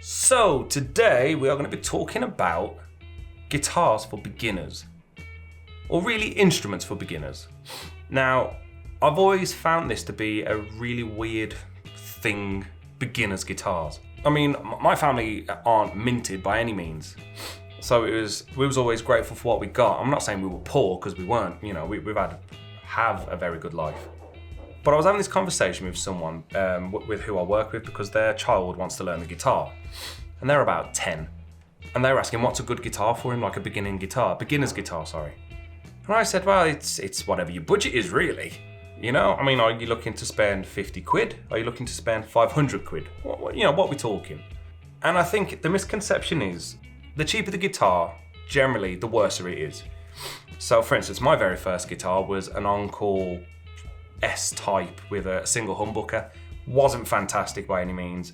So today we are going to be talking about guitars for beginners, or really instruments for beginners. Now, I've always found this to be a really weird thing, beginners guitars. I mean, my family aren't minted by any means, so we was always grateful for what we got. I'm not saying we were poor, because we weren't. You know, we've have a very good life. But I was having this conversation with someone with who I work with, because their child wants to learn the guitar. And they're about 10. And they were asking what's a good guitar for him, like a beginner's guitar, sorry. And I said, well, it's whatever your budget is, really. You know, I mean, are you looking to spend 50 quid? Are you looking to spend 500 quid? What we're talking. And I think the misconception is, the cheaper the guitar, generally, the worse it is. So, for instance, my very first guitar was an Encore S-Type with a single humbucker. Wasn't fantastic by any means.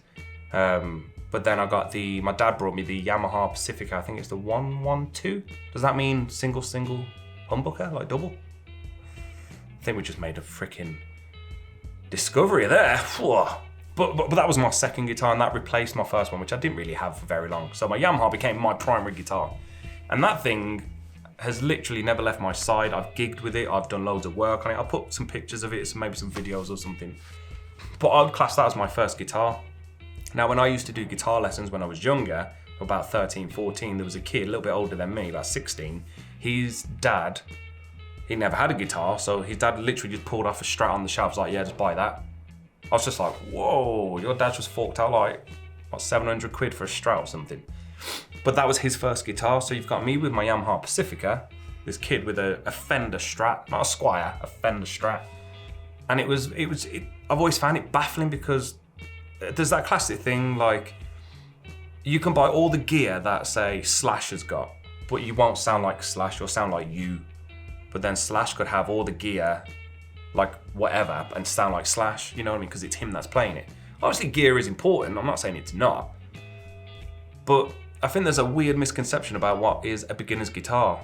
But then I got my dad brought me the Yamaha Pacifica, I think it's the 112. Does that mean single humbucker, like double? I think we just made a freaking discovery there. But that was my second guitar, and that replaced my first one, which I didn't really have for very long. So my Yamaha became my primary guitar. And that thing has literally never left my side. I've gigged with it, I've done loads of work on it. I'll put some pictures of it, maybe some videos or something. But I would class that as my first guitar. Now, when I used to do guitar lessons when I was younger, about 13, 14, there was a kid a little bit older than me, about 16. His dad, he never had a guitar, so his dad literally just pulled off a Strat on the shelf. Like, yeah, just buy that. I was just like, whoa, your dad just forked out like 700 quid for a Strat or something. But that was his first guitar, so you've got me with my Yamaha Pacifica, this kid with a Fender Strat, not a Squier, a Fender Strat. And I've always found it baffling, because there's that classic thing, like, you can buy all the gear that, say, Slash has got, but you won't sound like Slash, you'll sound like you. But then Slash could have all the gear, like whatever, and sound like Slash, you know what I mean, because it's him that's playing it. Obviously, gear is important, I'm not saying it's not. But I think there's a weird misconception about what is a beginner's guitar.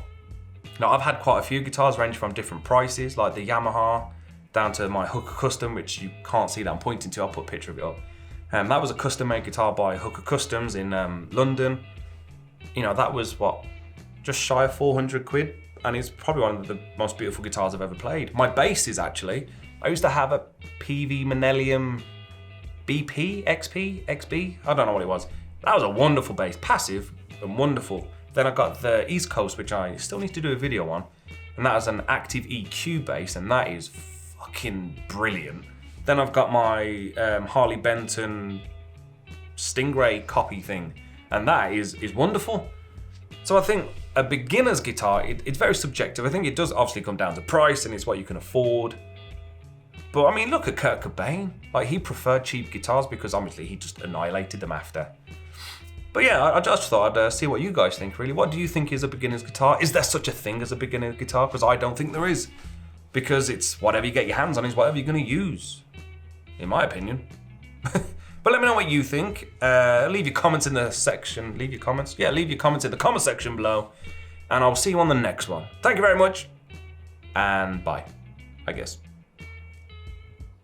Now, I've had quite a few guitars range from different prices, like the Yamaha, down to my Hooker Custom, which you can't see that I'm pointing to, I'll put a picture of it up. That was a custom-made guitar by Hooker Customs in London. You know, that was, just shy of 400 quid, and it's probably one of the most beautiful guitars I've ever played. My bass is actually, I used to have a PV Millennium BP, XP, XB, I don't know what it was. That was a wonderful bass, passive and wonderful. Then I got the East Coast, which I still need to do a video on, and that was an active EQ bass, and that is fucking brilliant. Then I've got my Harley Benton Stingray copy thing, and that is wonderful. So I think a beginner's guitar, it's very subjective. I think it does obviously come down to price, and it's what you can afford. But I mean, look at Kurt Cobain. Like, he preferred cheap guitars because obviously he just annihilated them after. But yeah, I just thought I'd see what you guys think, really. What do you think is a beginner's guitar? Is there such a thing as a beginner's guitar? Because I don't think there is. Because it's whatever you get your hands on is whatever you're going to use, in my opinion. But let me know what you think. Leave your comments in the section. Leave your comments? Yeah, leave your comments in the comment section below. And I'll see you on the next one. Thank you very much. And bye, I guess.